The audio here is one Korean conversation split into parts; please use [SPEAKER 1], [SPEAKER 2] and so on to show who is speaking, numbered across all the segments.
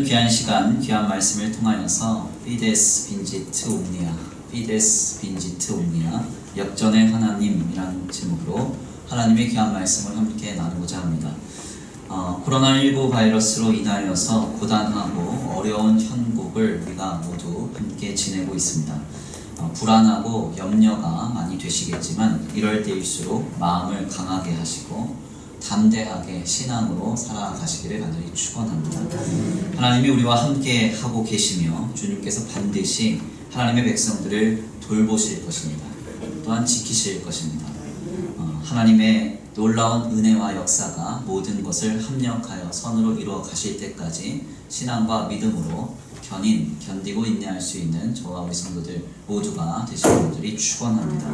[SPEAKER 1] 귀한 시간, 귀한 말씀을 통하여서 피데스 빈지트 옴니아, 피데스 빈지트 옴니아, 역전의 하나님이라는 제목으로 하나님의 귀한 말씀을 함께 나누고자 합니다. 코로나19 바이러스로 인하여서 고단하고 어려운 현국을 우리가 모두 함께 지내고 있습니다. 불안하고 염려가 많이 되시겠지만 이럴 때일수록 마음을 강하게 하시고 담대하게 신앙으로 살아가시기를 간절히 축원합니다. 하나님이 우리와 함께 하고 계시며 주님께서 반드시 하나님의 백성들을 돌보실 것입니다. 또한 지키실 것입니다. 하나님의 놀라운 은혜와 역사가 모든 것을 합력하여 선으로 이루어 가실 때까지 신앙과 믿음으로 견디고 인내할 수 있는 저와 우리 성도들 모두가 되시는 분들이 축원합니다.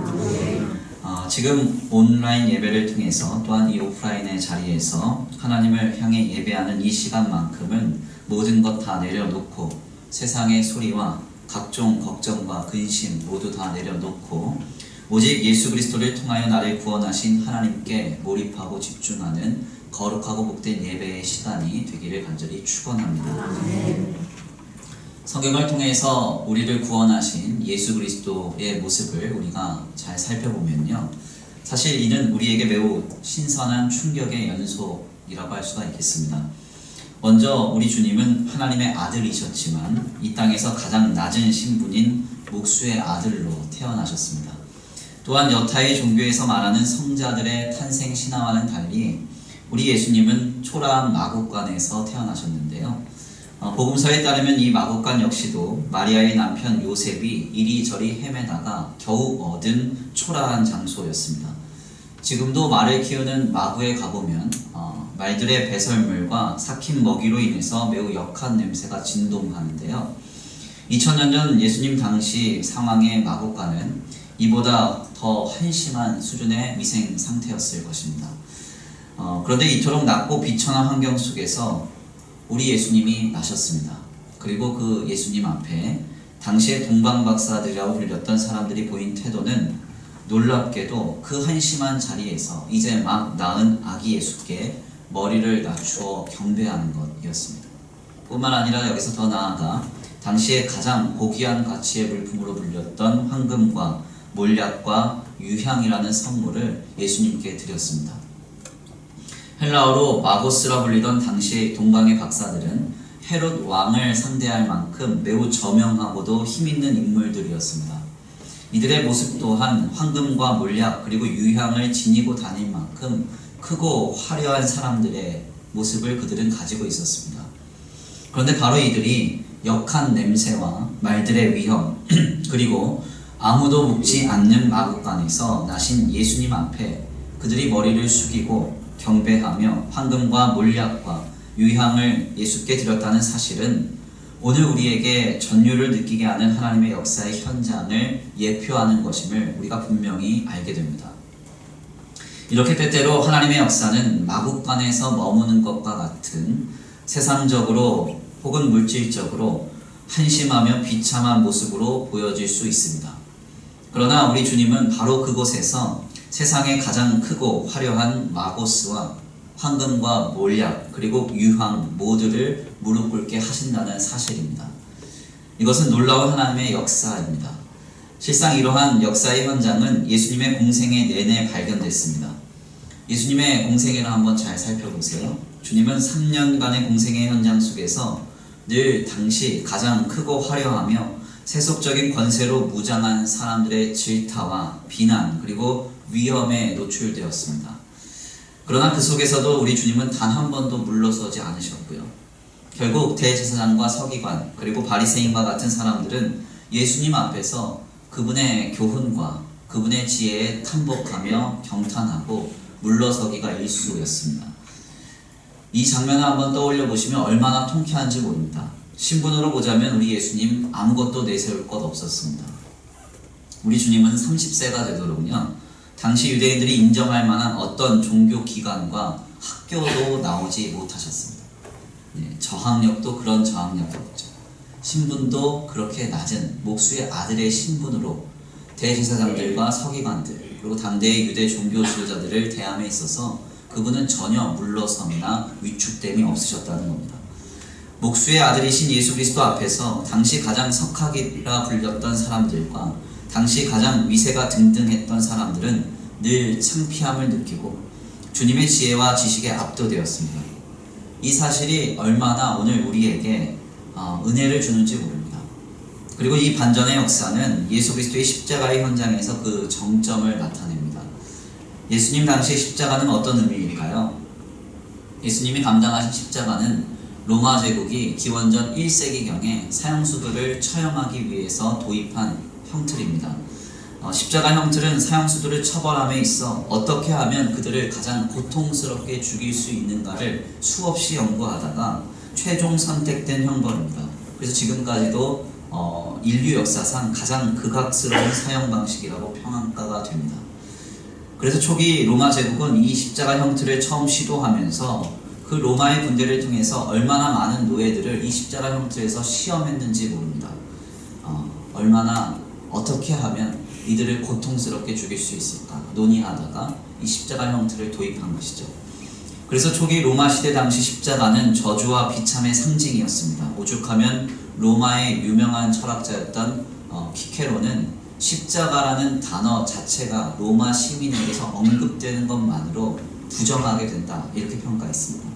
[SPEAKER 1] 지금 온라인 예배를 통해서 또한 이 오프라인의 자리에서 하나님을 향해 예배하는 이 시간만큼은 모든 것 다 내려놓고 세상의 소리와 각종 걱정과 근심 모두 다 내려놓고 오직 예수 그리스도를 통하여 나를 구원하신 하나님께 몰입하고 집중하는 거룩하고 복된 예배의 시간이 되기를 간절히 축원합니다. 성경을 통해서 우리를 구원하신 예수 그리스도의 모습을 우리가 잘 살펴보면요, 사실 이는 우리에게 매우 신선한 충격의 연속이라고 할 수가 있겠습니다. 먼저 우리 주님은 하나님의 아들이셨지만 이 땅에서 가장 낮은 신분인 목수의 아들로 태어나셨습니다. 또한 여타의 종교에서 말하는 성자들의 탄생 신화와는 달리 우리 예수님은 초라한 마국간에서 태어나셨는데요, 복음서에 따르면 이 마국간 역시도 마리아의 남편 요셉이 이리저리 헤매다가 겨우 얻은 초라한 장소였습니다. 지금도 말을 키우는 마구에 가보면 말들의 배설물과 삭힌 먹이로 인해서 매우 역한 냄새가 진동하는데요, 2000년 전 예수님 당시 상황의 마국간은 이보다 더 한심한 수준의 위생 상태였을 것입니다. 그런데 이토록 낮고 비천한 환경 속에서 우리 예수님이 나셨습니다. 그리고 그 예수님 앞에 당시의 동방박사들이라고 불렸던 사람들이 보인 태도는 놀랍게도 그 한심한 자리에서 이제 막 낳은 아기 예수께 머리를 낮추어 경배하는 것이었습니다. 뿐만 아니라 여기서 더 나아가 당시에 가장 고귀한 가치의 물품으로 불렸던 황금과 몰약과 유향이라는 선물을 예수님께 드렸습니다. 헬라어로 마고스라 불리던 당시 동방의 박사들은 헤롯 왕을 상대할 만큼 매우 저명하고도 힘있는 인물들이었습니다. 이들의 모습 또한 황금과 몰약 그리고 유향을 지니고 다닐 만큼 크고 화려한 사람들의 모습을 그들은 가지고 있었습니다. 그런데 바로 이들이 역한 냄새와 말들의 위험 그리고 아무도 묵지 않는 마국간에서 나신 예수님 앞에 그들이 머리를 숙이고 경배하며 황금과 몰약과 유향을 예수께 드렸다는 사실은 오늘 우리에게 전율을 느끼게 하는 하나님의 역사의 현장을 예표하는 것임을 우리가 분명히 알게 됩니다. 이렇게 때때로 하나님의 역사는 마국간에서 머무는 것과 같은 세상적으로 혹은 물질적으로 한심하며 비참한 모습으로 보여질 수 있습니다. 그러나 우리 주님은 바로 그곳에서 세상에 가장 크고 화려한 마고스와 황금과 몰약 그리고 유황 모두를 무릎 꿇게 하신다는 사실입니다. 이것은 놀라운 하나님의 역사입니다. 실상 이러한 역사의 현장은 예수님의 공생애 내내 발견됐습니다. 예수님의 공생애를 한번 잘 살펴보세요. 주님은 3년간의 공생애 현장 속에서 늘 당시 가장 크고 화려하며 세속적인 권세로 무장한 사람들의 질타와 비난 그리고 위험에 노출되었습니다. 그러나 그 속에서도 우리 주님은 단 한 번도 물러서지 않으셨고요. 결국 대제사장과 서기관 그리고 바리새인과 같은 사람들은 예수님 앞에서 그분의 교훈과 그분의 지혜에 탐복하며 경탄하고 물러서기가 일쑤였습니다. 이 장면을 한번 떠올려 보시면 얼마나 통쾌한지 모릅니다. 신분으로 보자면 우리 예수님 아무것도 내세울 것 없었습니다. 우리 주님은 30세가 되도록요, 당시 유대인들이 인정할 만한 어떤 종교 기관과 학교도 나오지 못하셨습니다. 저학력도 그런 저학력이 없죠. 신분도 그렇게 낮은 목수의 아들의 신분으로 대제사장들과 서기관들 그리고 당대의 유대 종교 지도자들을 대함에 있어서 그분은 전혀 물러섬이나 위축됨이 없으셨다는 겁니다. 목수의 아들이신 예수 그리스도 앞에서 당시 가장 석학이라 불렸던 사람들과 당시 가장 위세가 등등했던 사람들은 늘 창피함을 느끼고 주님의 지혜와 지식에 압도되었습니다. 이 사실이 얼마나 오늘 우리에게 은혜를 주는지 모릅니다. 그리고 이 반전의 역사는 예수 그리스도의 십자가의 현장에서 그 정점을 나타냅니다. 예수님 당시의 십자가는 어떤 의미일까요? 예수님이 감당하신 십자가는 로마 제국이 기원전 1세기경에 사형수들을 처형하기 위해서 도입한 형틀입니다. 십자가 형틀은 사형수들을 처벌함에 있어 어떻게 하면 그들을 가장 고통스럽게 죽일 수 있는가를 수없이 연구하다가 최종 선택된 형벌입니다. 그래서 지금까지도 인류 역사상 가장 극악스러운 사형 방식이라고 평가가 됩니다. 그래서 초기 로마 제국은 이 십자가 형틀을 처음 시도하면서 그 로마의 군대를 통해서 얼마나 많은 노예들을 이 십자가 형틀에서 시험했는지 모릅니다. 얼마나 어떻게 하면 이들을 고통스럽게 죽일 수 있을까 논의하다가 이 십자가 형틀을 도입한 것이죠. 그래서 초기 로마 시대 당시 십자가는 저주와 비참의 상징이었습니다. 오죽하면 로마의 유명한 철학자였던 키케로는 십자가라는 단어 자체가 로마 시민에게서 언급되는 것만으로 부정하게 된다 이렇게 평가했습니다.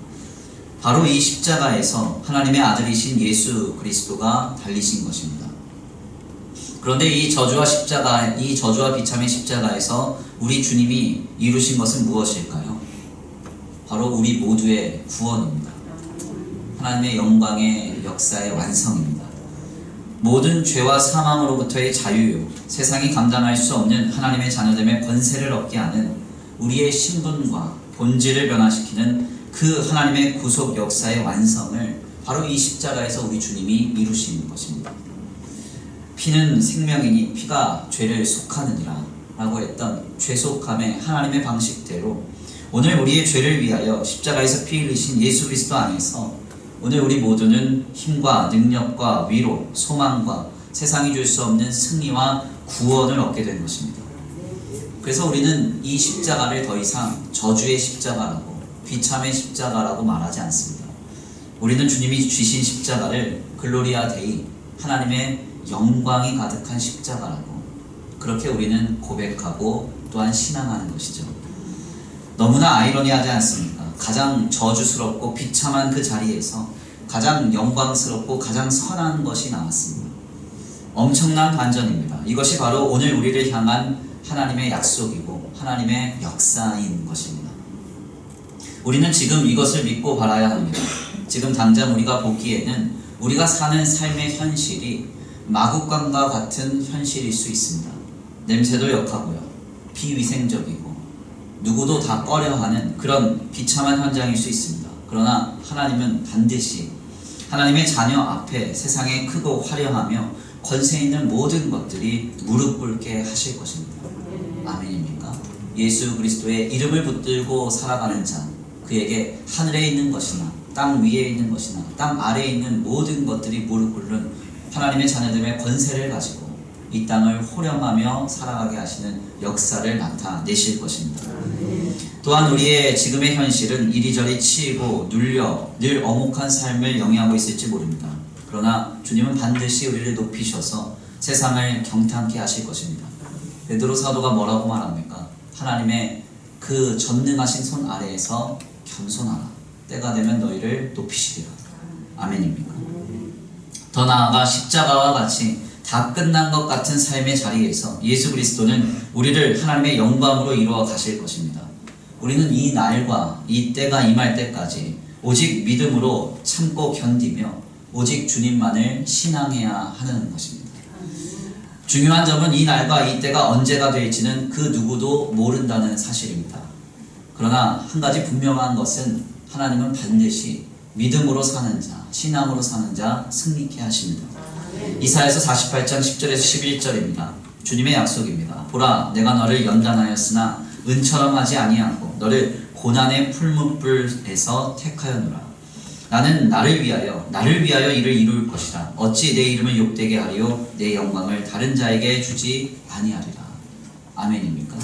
[SPEAKER 1] 바로 이 십자가에서 하나님의 아들이신 예수 그리스도가 달리신 것입니다. 그런데 이 저주와 비참의 십자가에서 우리 주님이 이루신 것은 무엇일까요? 바로 우리 모두의 구원입니다. 하나님의 영광의 역사의 완성입니다. 모든 죄와 사망으로부터의 자유요, 세상이 감당할 수 없는 하나님의 자녀됨의 권세를 얻게 하는 우리의 신분과 본질을 변화시키는 그 하나님의 구속 역사의 완성을 바로 이 십자가에서 우리 주님이 이루신 것입니다. 피는 생명이니 피가 죄를 속하느니라 라고 했던 죄속함의 하나님의 방식대로 오늘 우리의 죄를 위하여 십자가에서 피 흘리신 예수 그리스도 안에서 오늘 우리 모두는 힘과 능력과 위로, 소망과 세상이 줄 수 없는 승리와 구원을 얻게 된 것입니다. 그래서 우리는 이 십자가를 더 이상 저주의 십자가라고 비참의 십자가라고 말하지 않습니다. 우리는 주님이 쥐신 십자가를 글로리아 데이, 하나님의 영광이 가득한 십자가라고 그렇게 우리는 고백하고 또한 신앙하는 것이죠. 너무나 아이러니하지 않습니까? 가장 저주스럽고 비참한 그 자리에서 가장 영광스럽고 가장 선한 것이 나왔습니다. 엄청난 반전입니다. 이것이 바로 오늘 우리를 향한 하나님의 약속이고 하나님의 역사인 것입니다. 우리는 지금 이것을 믿고 바라야 합니다. 지금 당장 우리가 보기에는 우리가 사는 삶의 현실이 마국간과 같은 현실일 수 있습니다. 냄새도 역하고요, 비위생적이고 누구도 다 꺼려하는 그런 비참한 현장일 수 있습니다. 그러나 하나님은 반드시 하나님의 자녀 앞에 세상에 크고 화려하며 권세 있는 모든 것들이 무릎 꿇게 하실 것입니다. 아멘입니까? 예수 그리스도의 이름을 붙들고 살아가는 자, 그에게 하늘에 있는 것이나 땅 위에 있는 것이나 땅 아래에 있는 모든 것들이 무릎 꿇는 하나님의 자녀들의 권세를 가지고 이 땅을 호령하며 살아가게 하시는 역사를 나타내실 것입니다. 또한 우리의 지금의 현실은 이리저리 치이고 눌려 늘 엄혹한 삶을 영위하고 있을지 모릅니다. 그러나 주님은 반드시 우리를 높이셔서 세상을 경탄케 하실 것입니다. 베드로 사도가 뭐라고 말합니까? 하나님의 그 전능하신 손 아래에서 겸손하라. 때가 되면 너희를 높이시리라. 아멘입니까? 더 나아가 십자가와 같이 다 끝난 것 같은 삶의 자리에서 예수 그리스도는 우리를 하나님의 영광으로 이루어 가실 것입니다. 우리는 이 날과 이 때가 임할 때까지 오직 믿음으로 참고 견디며 오직 주님만을 신앙해야 하는 것입니다. 중요한 점은 이 날과 이 때가 언제가 될지는 그 누구도 모른다는 사실입니다. 그러나 한 가지 분명한 것은 하나님은 반드시 믿음으로 사는 자, 신앙으로 사는 자 승리케 하십니다. 이사야서 48장 10절에서 11절입니다. 주님의 약속입니다. 보라, 내가 너를 연단하였으나 은처럼 하지 아니하고 너를 고난의 풀무불에서 택하였노라. 나는 나를 위하여 이를 이룰 것이라. 어찌 내 이름을 욕되게 하리요 내 영광을 다른 자에게 주지 아니하리라. 아멘입니까?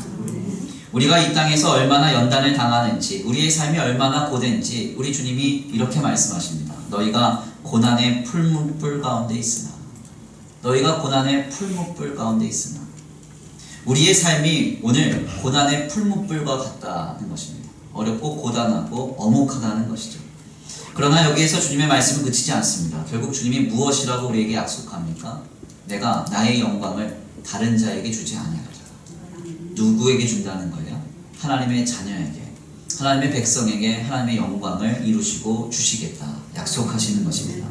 [SPEAKER 1] 우리가 이 땅에서 얼마나 연단을 당하는지, 우리의 삶이 얼마나 고된지 우리 주님이 이렇게 말씀하십니다. 너희가 고난의 풀무불 가운데 있으나 너희가 고난의 풀무불 가운데 있으나 우리의 삶이 오늘 고난의 풀무불과 같다는 것입니다. 어렵고 고단하고 엄혹하다는 것이죠. 그러나 여기에서 주님의 말씀은 그치지 않습니다. 결국 주님이 무엇이라고 우리에게 약속합니까? 내가 나의 영광을 다른 자에게 주지 아니하리라. 누구에게 준다는 거예요? 하나님의 자녀에게, 하나님의 백성에게 하나님의 영광을 이루시고 주시겠다 약속하시는 것입니다.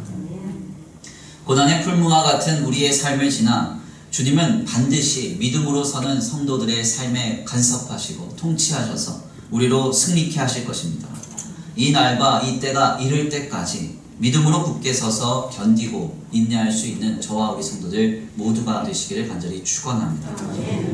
[SPEAKER 1] 고난의 풀무와 같은 우리의 삶을 지나 주님은 반드시 믿음으로 서는 성도들의 삶에 간섭하시고 통치하셔서 우리로 승리케 하실 것입니다. 이 날과 이 때가 이를 때까지 믿음으로 굳게 서서 견디고 인내할 수 있는 저와 우리 성도들 모두가 되시기를 간절히 축원합니다.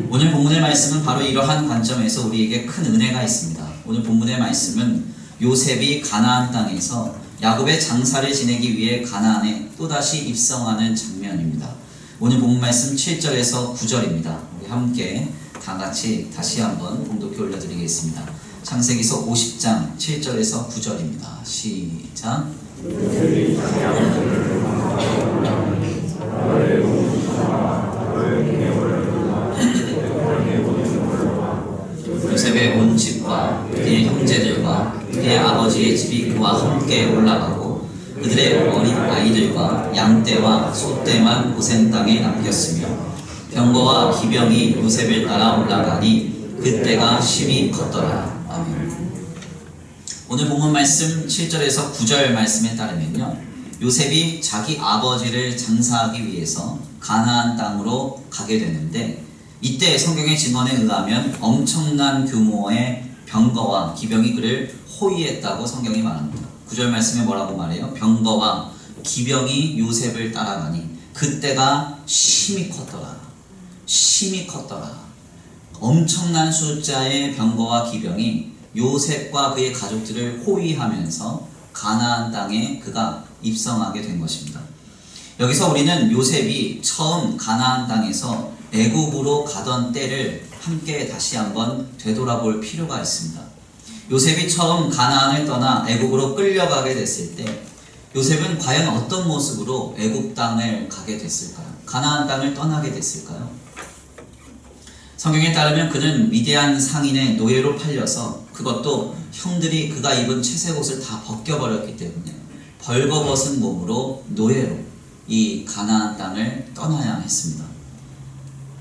[SPEAKER 1] 오늘 본문의 말씀은 바로 이러한 관점에서 우리에게 큰 은혜가 있습니다. 오늘 본문의 말씀은 요셉이 가나안 땅에서 야곱의 장사를 지내기 위해 가나안에 또다시 입성하는 장면입니다. 오늘 본문 말씀 7절에서 9절입니다. 우리 함께 다 같이 다시 한번 봉독해 올려드리겠습니다. 창세기서 50장 7절에서 9절입니다. 시작. 요셉의 온 집과 그의 형제들과 그의 아버지의 집이 그와 함께 올라가고 그들의 어린 아이들과 양떼와 소떼만 고센 땅에 남겼으며 병거와 기병이 요셉을 따라 올라가니 그때가 심히 컸더라. 아멘. 오늘 본문 말씀 7절에서 9절 말씀에 따르면요, 요셉이 자기 아버지를 장사하기 위해서 가나안 땅으로 가게 되는데, 이때 성경의 증언에 의하면 엄청난 규모의 병거와 기병이 그를 호위했다고 성경이 말합니다. 9절 말씀에 뭐라고 말해요? 병거와 기병이 요셉을 따라가니 그때가 심히 컸더라. 심히 컸더라. 엄청난 숫자의 병거와 기병이 요셉과 그의 가족들을 호위하면서 가나안 땅에 그가 입성하게 된 것입니다. 여기서 우리는 요셉이 처음 가나안 땅에서 애굽으로 가던 때를 함께 다시 한번 되돌아볼 필요가 있습니다. 요셉이 처음 가나안을 떠나 애굽으로 끌려가게 됐을 때 요셉은 과연 어떤 모습으로 애굽 땅을 가게 됐을까요? 가나안 땅을 떠나게 됐을까요? 성경에 따르면 그는 미디안 상인의 노예로 팔려서, 그것도 형들이 그가 입은 채색 옷을 다 벗겨버렸기 때문에 벌거벗은 몸으로 노예로 이 가나안 땅을 떠나야 했습니다.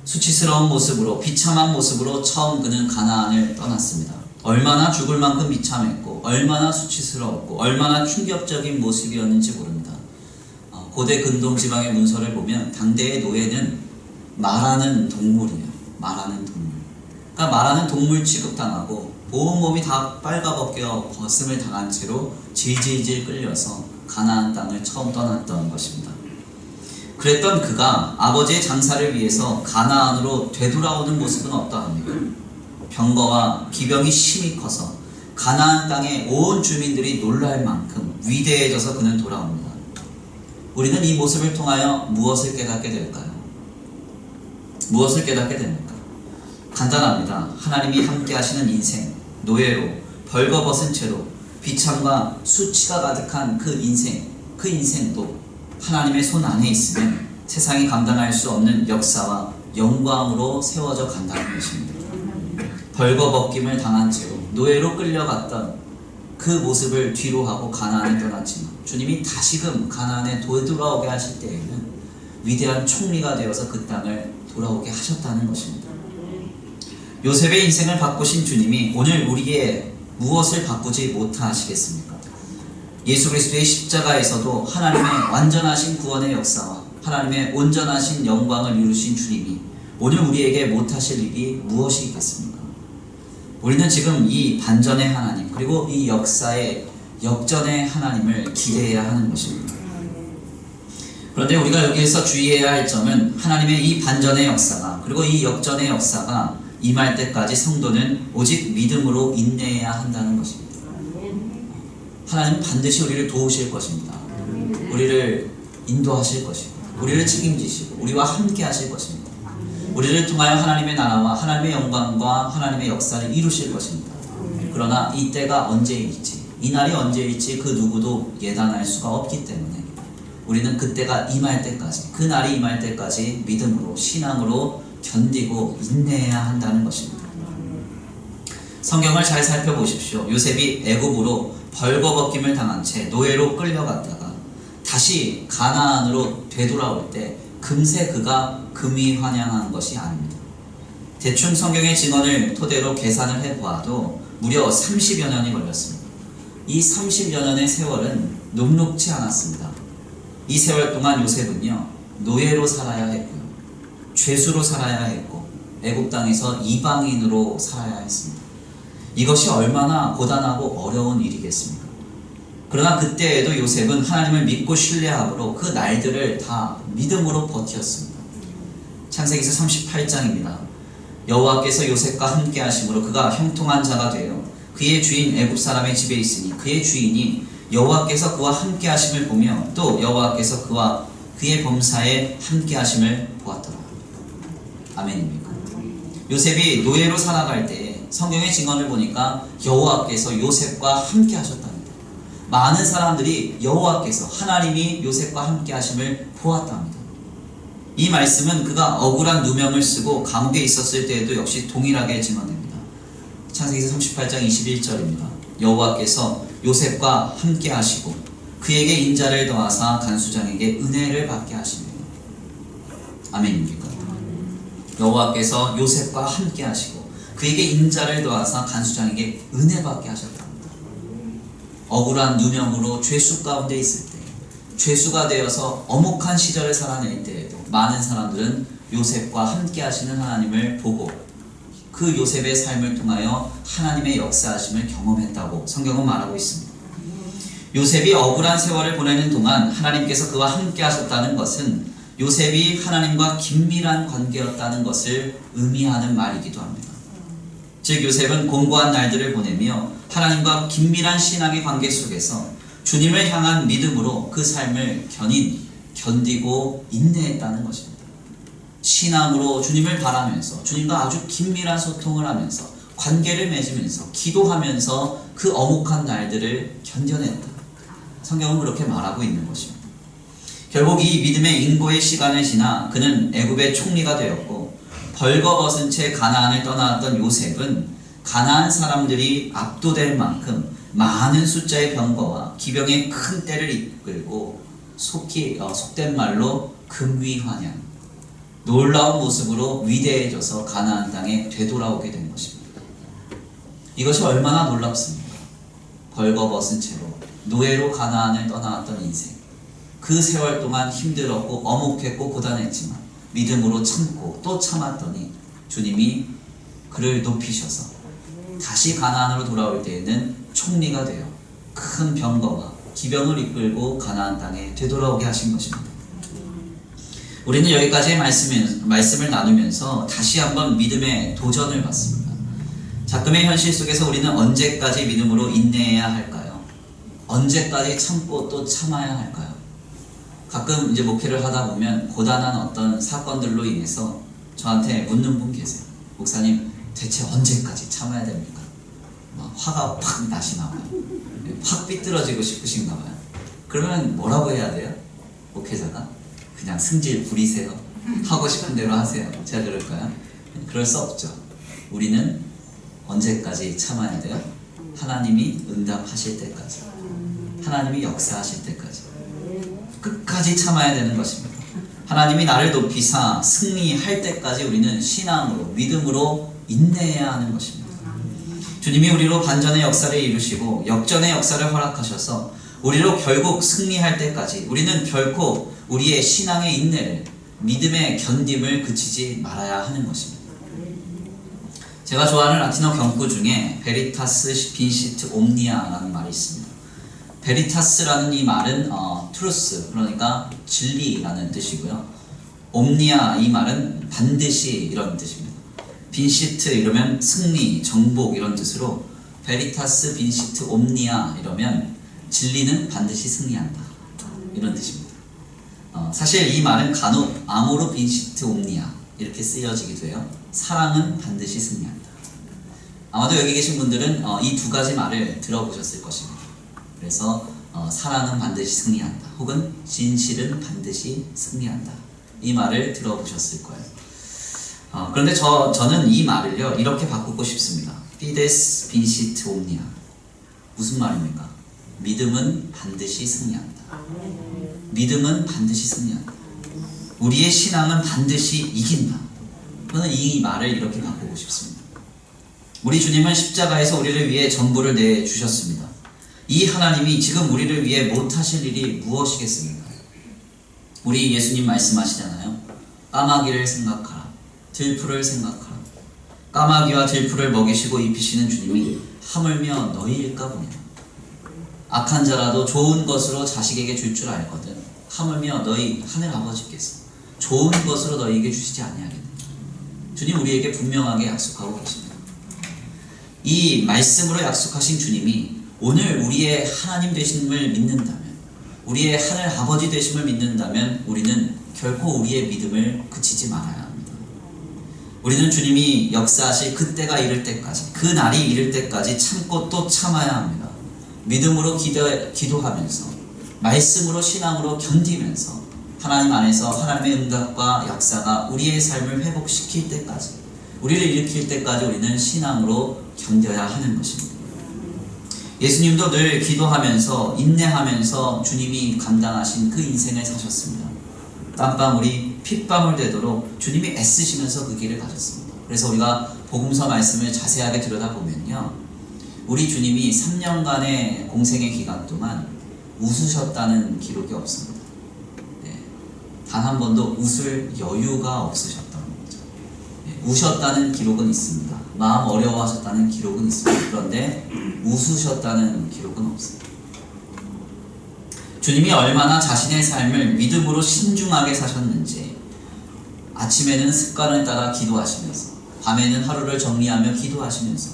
[SPEAKER 1] 수치스러운 모습으로, 비참한 모습으로 처음 그는 가나안을 떠났습니다. 얼마나 죽을 만큼 비참했고 얼마나 수치스러웠고 얼마나 충격적인 모습이었는지 모릅니다. 고대 근동 지방의 문서를 보면 당대의 노예는 말하는 동물이에요. 말하는 동물. 그러니까 말하는 동물 취급당하고 온몸이 다 빨가벗겨 벗음을 당한 채로 질질질 끌려서 가나안 땅을 처음 떠났던 것입니다. 그랬던 그가 아버지의 장사를 위해서 가나안으로 되돌아오는 모습은 어떠합니까? 병거와 기병이 심히 커서 가나안 땅의 온 주민들이 놀랄 만큼 위대해져서 그는 돌아옵니다. 우리는 이 모습을 통하여 무엇을 깨닫게 될까요? 무엇을 깨닫게 됩니까? 간단합니다. 하나님이 함께 하시는 인생, 노예로 벌거벗은 채로 비참과 수치가 가득한 그 인생도 하나님의 손 안에 있으면 세상이 감당할 수 없는 역사와 영광으로 세워져 간다는 것입니다. 벌거벗김을 당한 채로 노예로 끌려갔던 그 모습을 뒤로 하고 가나안에 떠났지만 주님이 다시금 가나안에 되돌아오게 하실 때에는 위대한 총리가 되어서 그 땅을 돌아오게 하셨다는 것입니다. 요셉의 인생을 바꾸신 주님이 오늘 우리의 무엇을 바꾸지 못하시겠습니까? 예수 그리스도의 십자가에서도 하나님의 완전하신 구원의 역사와 하나님의 온전하신 영광을 이루신 주님이 오늘 우리에게 못하실 일이 무엇이 있겠습니까? 우리는 지금 이 반전의 하나님, 그리고 이 역사의 역전의 하나님을 기대해야 하는 것입니다. 그런데 우리가 여기에서 주의해야 할 점은 하나님의 이 반전의 역사가, 그리고 이 역전의 역사가 임할 때까지 성도는 오직 믿음으로 인내해야 한다는 것입니다. 하나님은 반드시 우리를 도우실 것입니다. 우리를 인도하실 것이고 우리를 책임지시고 우리와 함께 하실 것입니다. 우리를 통하여 하나님의 나라와 하나님의 영광과 하나님의 역사를 이루실 것입니다. 그러나 이 때가 언제일지, 이 날이 언제일지 그 누구도 예단할 수가 없기 때문에 우리는 그때가 임할 때까지, 그 날이 임할 때까지 믿음으로, 신앙으로 견디고 인내해야 한다는 것입니다. 성경을 잘 살펴보십시오. 요셉이 애굽으로 벌거벗김을 당한 채 노예로 끌려갔다가 다시 가나안으로 되돌아올 때 금세 그가 금이 환영한 것이 아닙니다. 대충 성경의 증언을 토대로 계산을 해보아도 무려 30여 년이 걸렸습니다. 이 30여 년의 세월은 녹록지 않았습니다. 이 세월 동안 요셉은요, 노예로 살아야 했고요, 죄수로 살아야 했고, 애굽 땅에서 이방인으로 살아야 했습니다. 이것이 얼마나 고단하고 어려운 일이겠습니까? 그러나 그때에도 요셉은 하나님을 믿고 신뢰함으로 그 날들을 다 믿음으로 버텼습니다. 창세기서 38장입니다. 여호와께서 요셉과 함께 하심으로 그가 형통한 자가 되어 그의 주인 애굽 사람의 집에 있으니 그의 주인이 여호와께서 그와 함께 하심을 보며 또 여호와께서 그와 그의 범사에 함께 하심을 보았더라. 아멘입니까? 요셉이 노예로 살아갈 때 성경의 증언을 보니까 여호와께서 요셉과 함께 하셨답니다. 많은 사람들이 여호와께서, 하나님이 요셉과 함께 하심을 보았답니다. 이 말씀은 그가 억울한 누명을 쓰고 감옥에 있었을 때에도 역시 동일하게 증언됩니다. 창세기서 38장 21절입니다. 여호와께서 요셉과 함께 하시고 그에게 인자를 더하사 간수장에게 은혜를 받게 하십니다. 아멘입니까? 여호와께서 요셉과 함께 하시고 그에게 인자를 더하사 간수장에게 은혜 받게 하셨답니다. 억울한 누명으로 죄수 가운데 있을 때, 죄수가 되어서 엄혹한 시절을 살아낼 때에도 많은 사람들은 요셉과 함께 하시는 하나님을 보고 그 요셉의 삶을 통하여 하나님의 역사하심을 경험했다고 성경은 말하고 있습니다. 요셉이 억울한 세월을 보내는 동안 하나님께서 그와 함께 하셨다는 것은 요셉이 하나님과 긴밀한 관계였다는 것을 의미하는 말이기도 합니다. 즉 요셉은 공고한 날들을 보내며 하나님과 긴밀한 신앙의 관계 속에서 주님을 향한 믿음으로 그 삶을 견디고 인내했다는 것입니다. 신앙으로 주님을 바라면서 주님과 아주 긴밀한 소통을 하면서 관계를 맺으면서 기도하면서 그 엄혹한 날들을 견뎌냈다. 성경은 그렇게 말하고 있는 것입니다. 결국 이 믿음의 인고의 시간을 지나 그는 애굽의 총리가 되었고 벌거벗은 채 가나안을 떠나왔던 요셉은 가나안 사람들이 압도될 만큼 많은 숫자의 병거와 기병의 큰 떼를 이끌고 속된 말로 금위환양, 놀라운 모습으로 위대해져서 가나안 땅에 되돌아오게 된 것입니다. 이것이 얼마나 놀랍습니까? 벌거벗은 채로 노예로 가나안을 떠나왔던 인생, 그 세월 동안 힘들었고 어목했고 고단했지만 믿음으로 참고 또 참았더니 주님이 그를 높이셔서 다시 가나안으로 돌아올 때에는 총리가 되어 큰 병거와 기병을 이끌고 가나안 땅에 되돌아오게 하신 것입니다. 우리는 여기까지의 말씀을 나누면서 다시 한번 믿음의 도전을 받습니다. 작금의 현실 속에서 우리는 언제까지 믿음으로 인내해야 할까요? 언제까지 참고 또 참아야 할까요? 가끔 이제 목회를 하다 보면 고단한 어떤 사건들로 인해서 저한테 묻는 분 계세요. 목사님, 대체 언제까지 참아야 됩니까? 막 화가 팍 나시나 봐요. 확 삐뚤어지고 싶으신가 봐요. 그러면 뭐라고 해야 돼요? 목회자가? 그냥 승질 부리세요. 하고 싶은 대로 하세요. 제가 그럴까요? 그럴 수 없죠. 우리는 언제까지 참아야 돼요? 하나님이 응답하실 때까지, 하나님이 역사하실 때까지 끝까지 참아야 되는 것입니다. 하나님이 나를 높이사 승리할 때까지 우리는 신앙으로, 믿음으로 인내해야 하는 것입니다. 주님이 우리로 반전의 역사를 이루시고 역전의 역사를 허락하셔서 우리로 결국 승리할 때까지 우리는 결코 우리의 신앙의 인내를, 믿음의 견딤을 그치지 말아야 하는 것입니다. 제가 좋아하는 라틴어 경구 중에 베리타스 빈시트 옴니아라는 말이 있습니다. 베리타스라는 이 말은 트루스, 그러니까 진리라는 뜻이고요. 옴니아, 이 말은 반드시 이런 뜻입니다. 빈시트 이러면 승리, 정복 이런 뜻으로 베리타스 빈시트 옴니아 이러면 진리는 반드시 승리한다 이런 뜻입니다. 사실 이 말은 간혹 아모르 빈시트 옴니아 이렇게 쓰여지기도 해요. 사랑은 반드시 승리한다. 아마도 여기 계신 분들은 이 두 가지 말을 들어보셨을 것입니다. 그래서 사랑은 반드시 승리한다. 혹은 진실은 반드시 승리한다. 이 말을 들어보셨을 거예요. 그런데 저는 이 말을요 이렇게 바꾸고 싶습니다. Fides vincit omnia. 무슨 말입니까? 믿음은 반드시 승리한다. 믿음은 반드시 승리한다. 우리의 신앙은 반드시 이긴다. 저는 이 말을 이렇게 바꾸고 싶습니다. 우리 주님은 십자가에서 우리를 위해 전부를 내주셨습니다. 이 하나님이 지금 우리를 위해 못하실 일이 무엇이겠습니까? 우리 예수님 말씀하시잖아요. 까마귀를 생각하라. 들풀을 생각하라. 까마귀와 들풀을 먹이시고 입히시는 주님이 하물며 너희일까 보냐. 악한 자라도 좋은 것으로 자식에게 줄 줄 알거든. 하물며 너희 하늘 아버지께서 좋은 것으로 너희에게 주시지 아니하겠느냐. 주님 우리에게 분명하게 약속하고 계십니다. 이 말씀으로 약속하신 주님이 오늘 우리의 하나님 되심을 믿는다면, 우리의 하늘 아버지 되심을 믿는다면 우리는 결코 우리의 믿음을 그치지 말아야 합니다. 우리는 주님이 역사하실 그때가 이를 때까지, 그 날이 이를 때까지 참고 또 참아야 합니다. 믿음으로 기도하면서, 말씀으로 신앙으로 견디면서 하나님 안에서 하나님의 응답과 역사가 우리의 삶을 회복시킬 때까지, 우리를 일으킬 때까지 우리는 신앙으로 견뎌야 하는 것입니다. 예수님도 늘 기도하면서 인내하면서 주님이 감당하신 그 인생을 사셨습니다. 땀방울이 핏방울 되도록 주님이 애쓰시면서 그 길을 가셨습니다. 그래서 우리가 복음서 말씀을 자세하게 들여다보면요, 우리 주님이 3년간의 공생의 기간 동안 웃으셨다는 기록이 없습니다. 단 한 번도 웃을 여유가 없으셨다는 거죠. 우셨다는 기록은 있습니다. 마음 어려워하셨다는 기록은 있습니다. 그런데 웃으셨다는 기록은 없습니다. 주님이 얼마나 자신의 삶을 믿음으로 신중하게 사셨는지, 아침에는 습관을 따라 기도하시면서, 밤에는 하루를 정리하며 기도하시면서,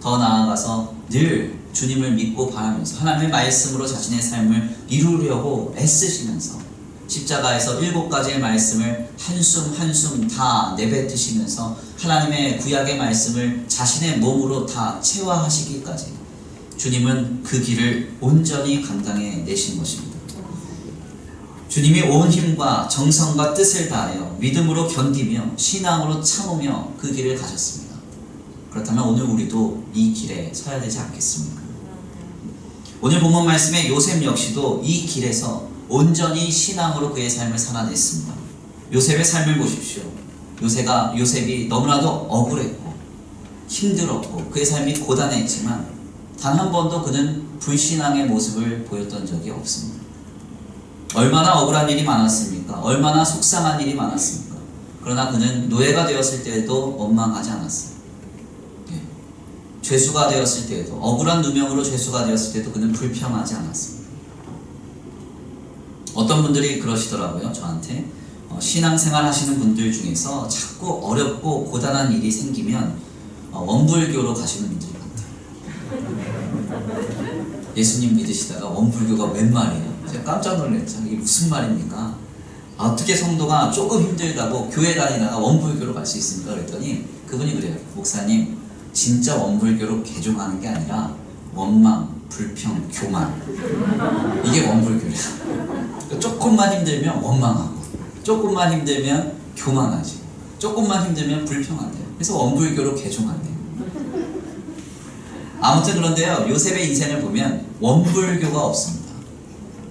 [SPEAKER 1] 더 나아가서 늘 주님을 믿고 바라면서 하나님의 말씀으로 자신의 삶을 이루려고 애쓰시면서 십자가에서 7가지의 말씀을 한숨 한숨 다 내뱉으시면서 하나님의 구약의 말씀을 자신의 몸으로 다 체화하시기까지 주님은 그 길을 온전히 감당해 내신 것입니다. 주님이 온 힘과 정성과 뜻을 다하여 믿음으로 견디며 신앙으로 참으며 그 길을 가셨습니다. 그렇다면 오늘 우리도 이 길에 서야 되지 않겠습니까? 오늘 본문 말씀의 요셉 역시도 이 길에서 온전히 신앙으로 그의 삶을 살아냈습니다. 요셉의 삶을 보십시오. 요셉이 너무나도 억울했고 힘들었고 그의 삶이 고단했지만 단 한 번도 그는 불신앙의 모습을 보였던 적이 없습니다. 얼마나 억울한 일이 많았습니까? 얼마나 속상한 일이 많았습니까? 그러나 그는 노예가 되었을 때에도 원망하지 않았어요. 죄수가 되었을 때에도, 억울한 누명으로 죄수가 되었을 때도 그는 불평하지 않았습니다. 어떤 분들이 그러시더라고요. 저한테 신앙생활 하시는 분들 중에서 자꾸 어렵고 고단한 일이 생기면 원불교로 가시는 분들이 많대요. 예수님 믿으시다가 원불교가 웬 말이에요? 제가 깜짝 놀랐죠. 이게 무슨 말입니까? 어떻게 성도가 조금 힘들다고 교회 다니다가 원불교로 갈 수 있습니까? 그랬더니 그분이 그래요. 목사님, 진짜 원불교로 개종하는 게 아니라 원망, 불평, 교만, 이게 원불교래요. 조금만 힘들면 원망하고, 조금만 힘들면 교만하지, 조금만 힘들면 불평한대요. 그래서 원불교로 개종한대요. 아무튼 그런데요, 요셉의 인생을 보면 원불교가 없습니다.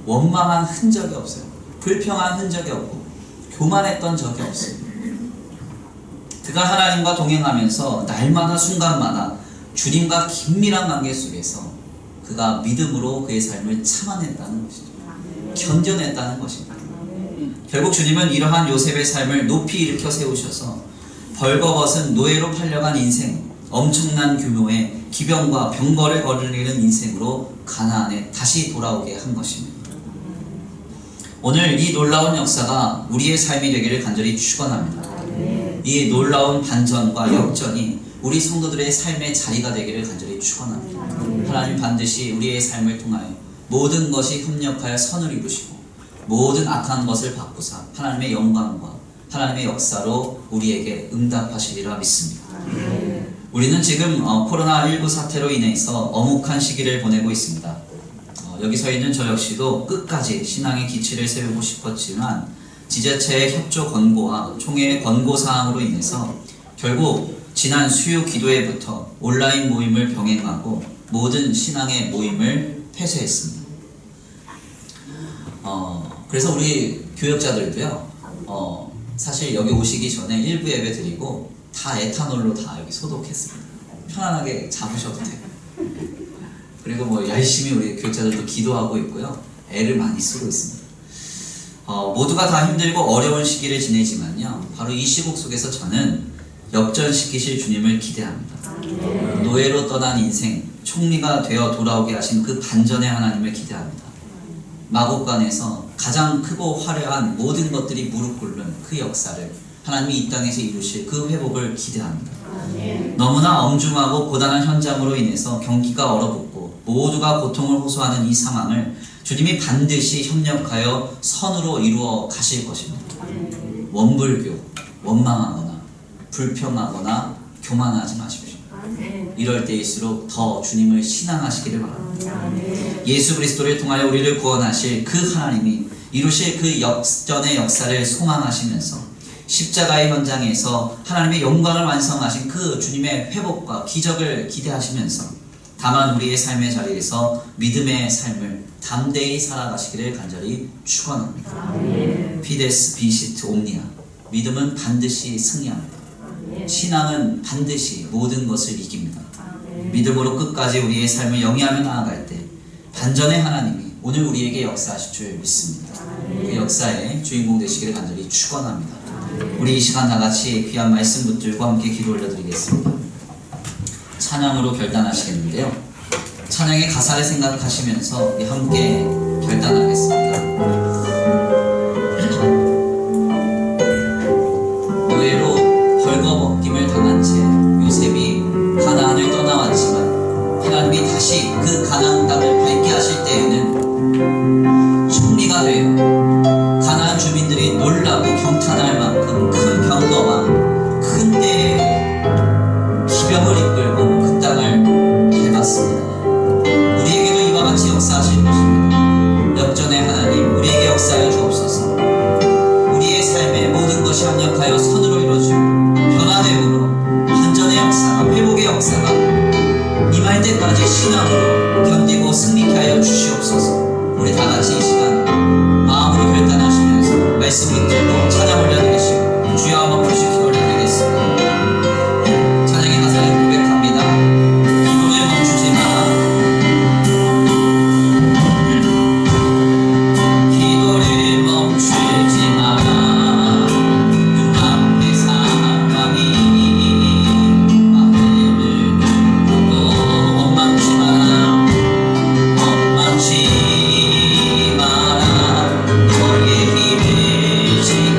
[SPEAKER 1] 원망한 흔적이 없어요. 불평한 흔적이 없고 교만했던 적이 없습니다. 그가 하나님과 동행하면서 날마다 순간마다 주님과 긴밀한 관계 속에서 그가 믿음으로 그의 삶을 참아냈다는 것이죠. 견뎌냈다는 것입니다. 결국 주님은 이러한 요셉의 삶을 높이 일으켜 세우셔서 벌거벗은 노예로 팔려간 인생, 엄청난 규모의 기병과 병거를 거느리는 인생으로 가나안에 다시 돌아오게 한 것입니다. 오늘 이 놀라운 역사가 우리의 삶이 되기를 간절히 축원합니다. 이 놀라운 반전과 역전이 우리 성도들의 삶의 자리가 되기를 간절히 축원합니다. 하나님 반드시 우리의 삶을 통하여 모든 것이 협력하여 선을 이루시고 모든 악한 것을 바꾸사 하나님의 영광과 하나님의 역사로 우리에게 응답하시리라 믿습니다. 우리는 지금 코로나19 사태로 인해서 엄혹한 시기를 보내고 있습니다. 여기 서 있는 저 역시도 끝까지 신앙의 기치를 세우고 싶었지만 지자체의 협조 권고와 총회의 권고 사항으로 인해서 결국 지난 수요 기도회부터 온라인 모임을 병행하고 모든 신앙의 모임을 폐쇄했습니다. 그래서 우리 교역자들도요, 사실 여기 오시기 전에 일부 예배 드리고 다 에탄올로 다 여기 소독했습니다. 편안하게 잡으셔도 돼요. 그리고 뭐 열심히 우리 교역자들도 기도하고 있고요. 애를 많이 쓰고 있습니다. 모두가 다 힘들고 어려운 시기를 지내지만요, 바로 이 시국 속에서 저는 역전시키실 주님을 기대합니다. 노예로 떠난 인생, 총리가 되어 돌아오게 하신 그 반전의 하나님을 기대합니다. 마곡간에서 가장 크고 화려한 모든 것들이 무릎 꿇는 그 역사를 하나님이 이 땅에서 이루실 그 회복을 기대합니다. 너무나 엄중하고 고단한 현장으로 인해서 경기가 얼어붙고 모두가 고통을 호소하는 이 상황을 주님이 반드시 협력하여 선으로 이루어 가실 것입니다. 원불교, 원망하거나 불평하거나 교만하지 마십시오. 이럴 때일수록 더 주님을 신앙하시기를 바랍니다. 예수 그리스도를 통하여 우리를 구원하실 그 하나님이 이루실 그 역전의 역사를 소망하시면서 십자가의 현장에서 하나님의 영광을 완성하신 그 주님의 회복과 기적을 기대하시면서 다만 우리의 삶의 자리에서 믿음의 삶을 담대히 살아가시기를 간절히 축원합니다. 피데스 비시트 옴니아. 믿음은 반드시 승리합니다. 신앙은 반드시 모든 것을 이깁니다. 믿음으로 끝까지 우리의 삶을 영위하며 나아갈 때 반전의 하나님이 오늘 우리에게 역사하실 줄 믿습니다. 그 역사의 주인공 되시기를 간절히 축원합니다. 우리 이 시간 다같이 귀한 말씀 붙들고 함께 기도 올려드리겠습니다. 찬양으로 결단하시겠는데요, 찬양의 가사를 생각하시면서 함께 결단하겠습니다. 노예로 벌거벗김을 당한 채 요셉이 가나안을 떠나왔지만 하나님이 다시 그 가나안 땅을 밟게 하실 때에는 총리가 되어 가나안 주민들이 놀라고 경탄할 만큼 큰 병거와 큰 대의 기병을 이끌고 그 땅을 밟았습니다. 우리에게도 이와 같이 역사하실 것입니다. 역전의 하나님, 우리에게 역사하여 주옵소서. 우리의 삶에 모든 것이 합력하여 선으로 이루어지고 변화됨으로 반전의 역사가, 회복의 역사가 임할 때까지 신앙으로 견디고 승리케 하여 주시옵소서. 우리 다같이 이 시간 마음으로 결단하시면서 말씀 붙들고 찬양 올려드리시고 주여 한번 부르시기 올려드리겠습니다. 찬양의 가사를 고백합니다. 기도를 멈추지 마라. 기도를 멈추지 마라. 눈앞의 상황이 마음을 들고 원망치 마라. 원망치 마라. 너의 힘을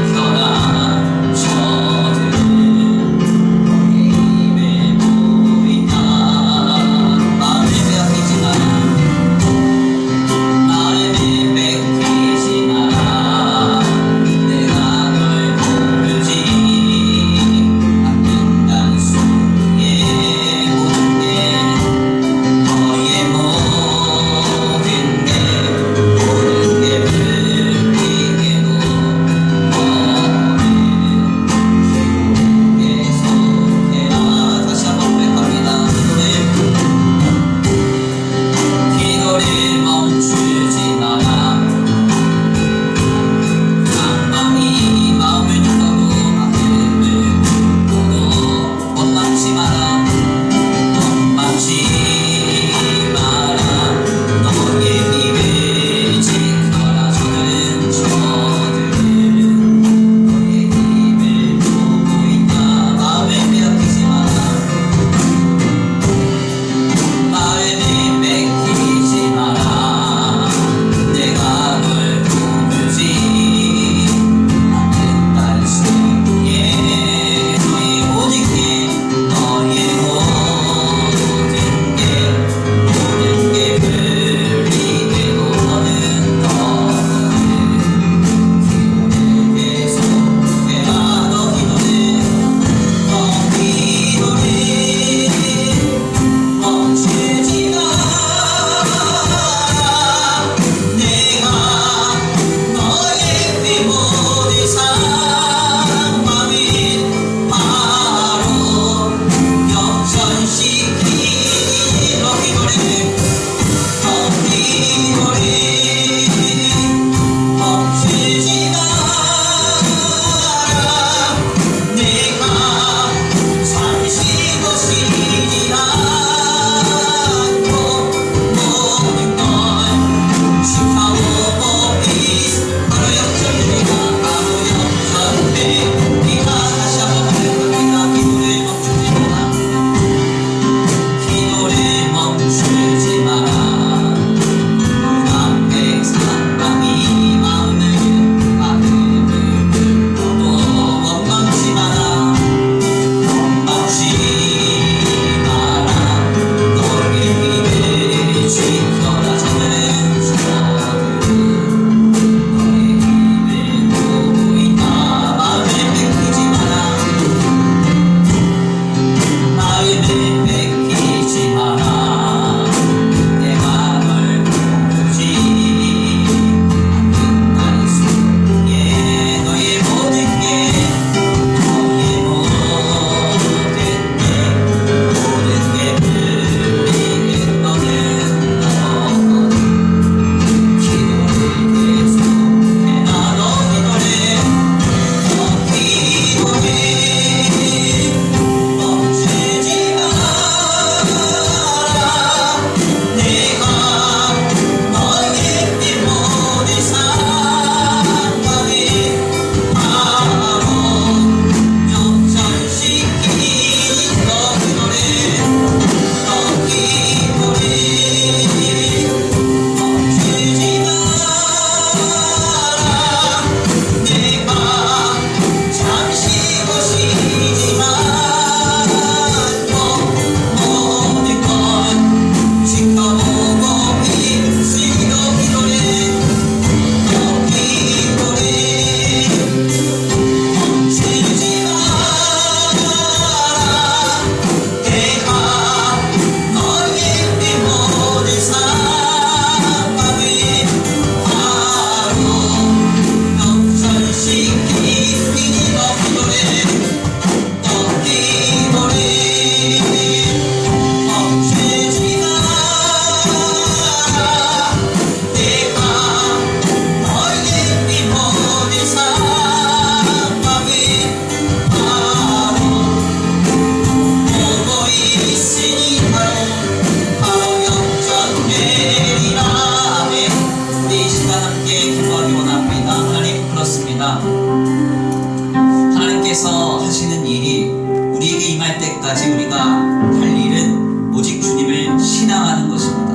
[SPEAKER 1] 하시는 일이 우리에게 임할 때까지 우리가 할 일은 오직 주님을 신앙하는 것입니다.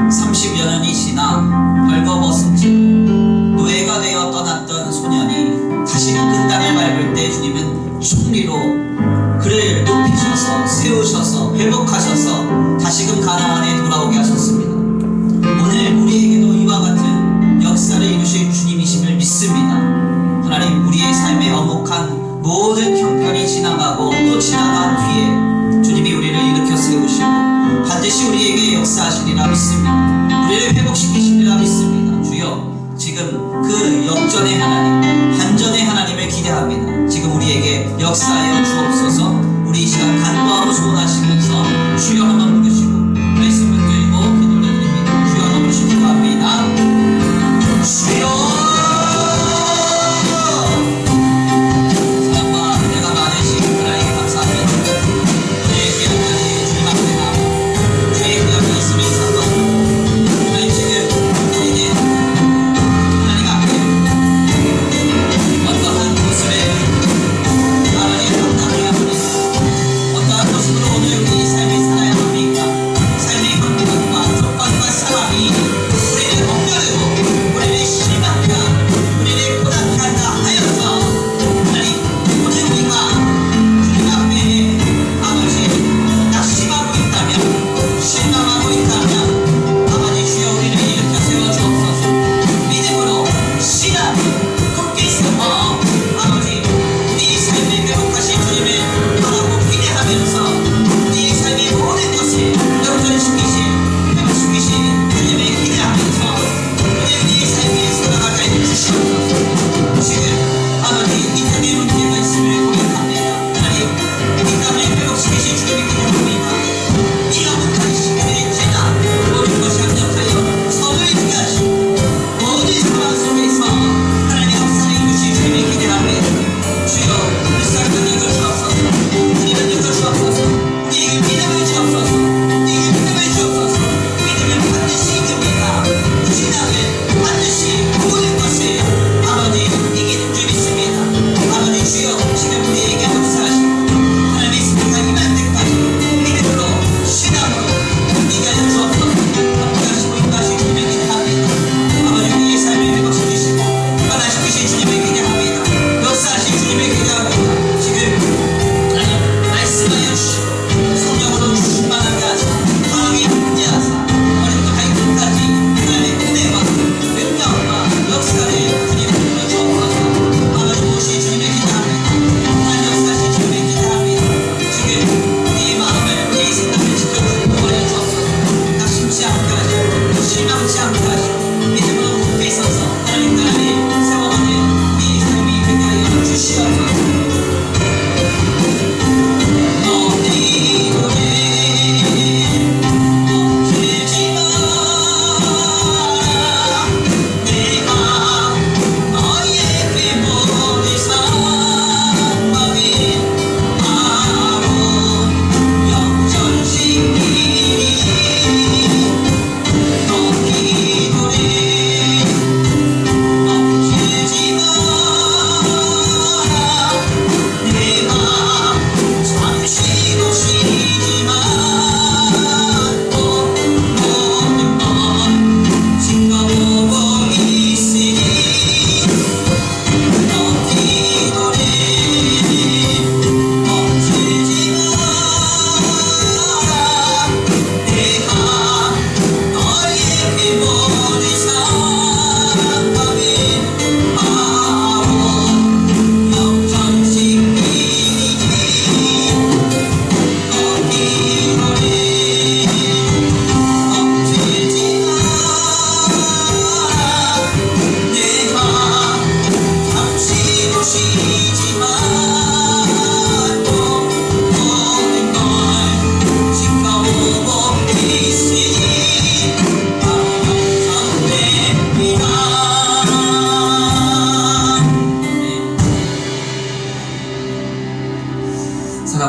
[SPEAKER 1] 30여 년이 지나 벌거벗은 채로 노예가 되어 떠났던 소년이 다시금 그 땅을 밟을 때 주님은 총리로 그를 높이셔서 세우셔서 회복하셔서 다시금 가나안에 돌아오게 하셨습니다. 오늘 우리에게도 이와 같은 역사를 이루실 주님이심을 믿습니다. 하나님, 우리의 삶에 어목한 모든 형편이 지나가고 또 지나간 뒤에 주님이 우리를 일으켜 세우시고 반드시 우리에게 역사하시리라 믿습니다. 우리를 회복시키시리라 믿습니다. 주여, 지금 그 역전의 하나님, 반전의 하나님을 기대합니다. 지금 우리에게 역사하여 주옵소서. 우리 이 시간 간구하고 소원하시면서 주여 한번 부르시고 말씀 붙들고 기도 올려드립니다. 주여 한번 부르시고 기도합니다. 주여,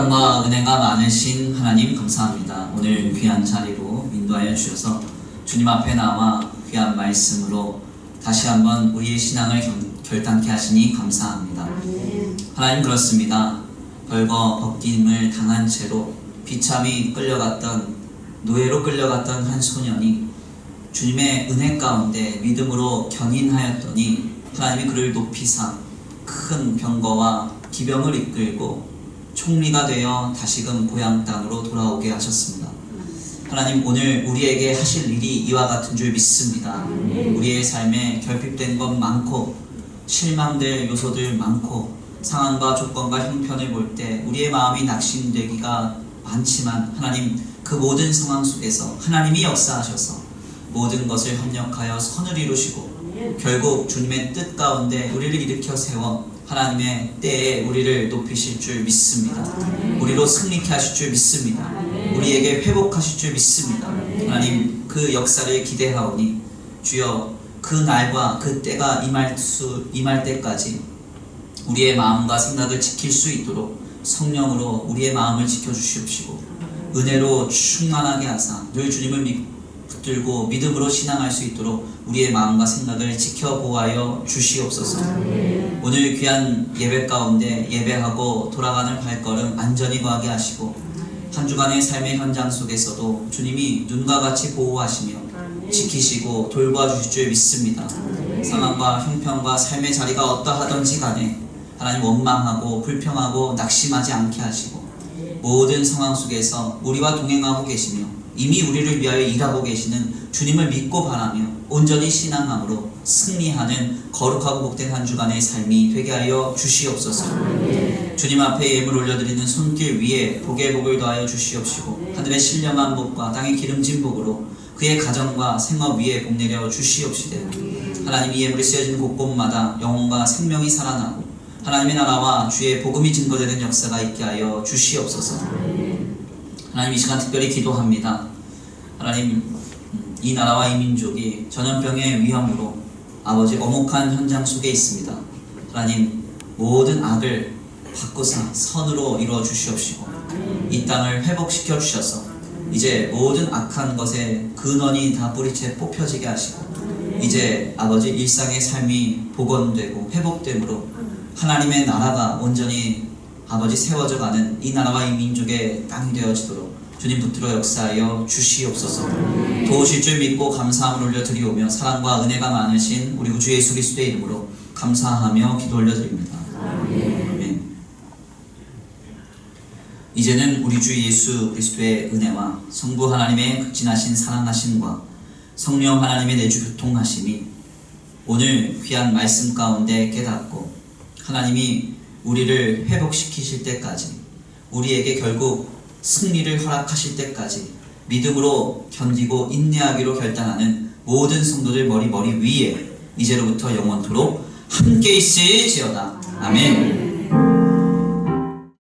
[SPEAKER 1] 사랑과 은혜가 많으신 하나님 감사합니다. 오늘 귀한 자리로 인도하여 주셔서 주님 앞에 나와 귀한 말씀으로 다시 한번 우리의 신앙을 결단케 하시니 감사합니다. 하나님, 그렇습니다. 벌거 벗김을 당한 채로 비참히 끌려갔던 노예로 끌려갔던 한 소년이 주님의 은혜 가운데 믿음으로 견인하였더니 하나님이 그를 높이사 큰 병거와 기병을 이끌고 총리가 되어 다시금 고향 땅으로 돌아오게 하셨습니다. 하나님, 오늘 우리에게 하실 일이 이와 같은 줄 믿습니다. 우리의 삶에 결핍된 것 많고 실망될 요소들 많고 상황과 조건과 형편을 볼 때 우리의 마음이 낙심되기가 많지만 하나님, 그 모든 상황 속에서 하나님이 역사하셔서 모든 것을 협력하여 선을 이루시고 결국 주님의 뜻 가운데 우리를 일으켜 세워 하나님의 때에 우리를 높이실 줄 믿습니다. 우리로 승리케 하실 줄 믿습니다. 우리에게 회복하실 줄 믿습니다. 하나님, 그 역사를 기대하오니 주여 그 날과 그 때가 임할 때까지 우리의 마음과 생각을 지킬 수 있도록 성령으로 우리의 마음을 지켜주시옵시고 은혜로 충만하게 하사 늘 주님을 붙들고 믿음으로 신앙할 수 있도록 우리의 마음과 생각을 지켜보아여 주시옵소서. 오늘 귀한 예배 가운데 예배하고 돌아가는 발걸음 안전히 거하게 하시고 한 주간의 삶의 현장 속에서도 주님이 눈과 같이 보호하시며 지키시고 돌봐주실 줄 믿습니다. 상황과 형편과 삶의 자리가 어떠하든지 간에 하나님 원망하고 불평하고 낙심하지 않게 하시고 모든 상황 속에서 우리와 동행하고 계시며 이미 우리를 위하여 일하고 계시는 주님을 믿고 바라며 온전히 신앙함으로 승리하는 거룩하고 복된 한 주간의 삶이 되게 하여 주시옵소서. 주님 앞에 예물 올려드리는 손길 위에 복의 복을 더하여 주시옵시고 하늘의 신령한 복과 땅의 기름진 복으로 그의 가정과 생업 위에 복 내려 주시옵시되 하나님, 이 예물이 쓰여진 곳곳마다 영혼과 생명이 살아나고 하나님의 나라와 주의 복음이 증거되는 역사가 있게 하여 주시옵소서. 하나님, 이 시간 특별히 기도합니다. 하나님, 이 나라와 이 민족이 전염병의 위험으로 아버지 엄혹한 현장 속에 있습니다. 하나님, 모든 악을 바꾸사 선으로 이루어 주시옵시고 이 땅을 회복시켜 주셔서 이제 모든 악한 것의 근원이 다 뿌리채 뽑혀지게 하시고 이제 아버지 일상의 삶이 복원되고 회복됨으로 하나님의 나라가 온전히 아버지 세워져 가는 이 나라와 이 민족의 땅이 되어지도록 주님 붙들어 역사하여 주시옵소서. 도우실 줄 믿고 감사함을 올려드리오며 사랑과 은혜가 많으신 우리 구주 예수 그리스도의 이름으로 감사하며 기도 올려드립니다. 아멘. 이제는 우리 주 예수 그리스도의 은혜와 성부 하나님의 극진하신 사랑하심과 성령 하나님의 내주 교통하심이 오늘 귀한 말씀 가운데 깨닫고 하나님이 우리를 회복시키실 때까지 우리에게 결국 승리를 허락하실 때까지 믿음으로 견디고 인내하기로 결단하는 모든 성도들 머리 위에 이제로부터 영원토록 함께 있을지어다. 아멘.